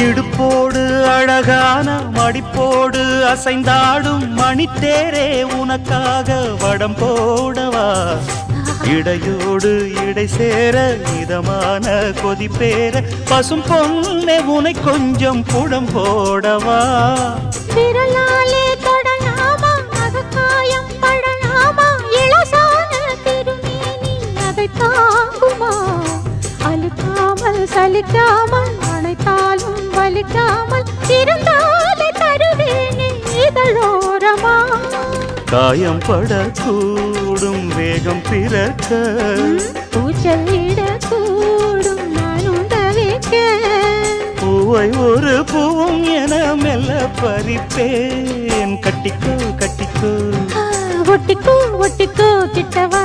இடுப்போடு அழகான மடிப்போடு அசைந்தாடும் மணித்தேரே உனக்காக வடம் போடவா இடையோடு இடை சேர இதமான கொதிப்பேர பசும் பொன்னே உனை கொஞ்சம் புடம் போடவா விரலாலே தொடலாமா அகக்காயம் படலாமா இளசான திருமேனி அதை தாங்குமா அழுக்காமல் சலிக்காமல் அணைத்தாலும் வலிக்காமல் இருந்தாலே தருவேனே இதழோரமா காயம் படக்கூடும் வேகம் பிறக்க பூச்சல் விடக்கூடும் நானும் தவிக்க பூவை ஒரு பூவும் என மெல்ல பறிப்பேன் கட்டிக்கோ கட்டிக்கோ ஒட்டிக்கோ ஒட்டிக்கோ கிட்டவா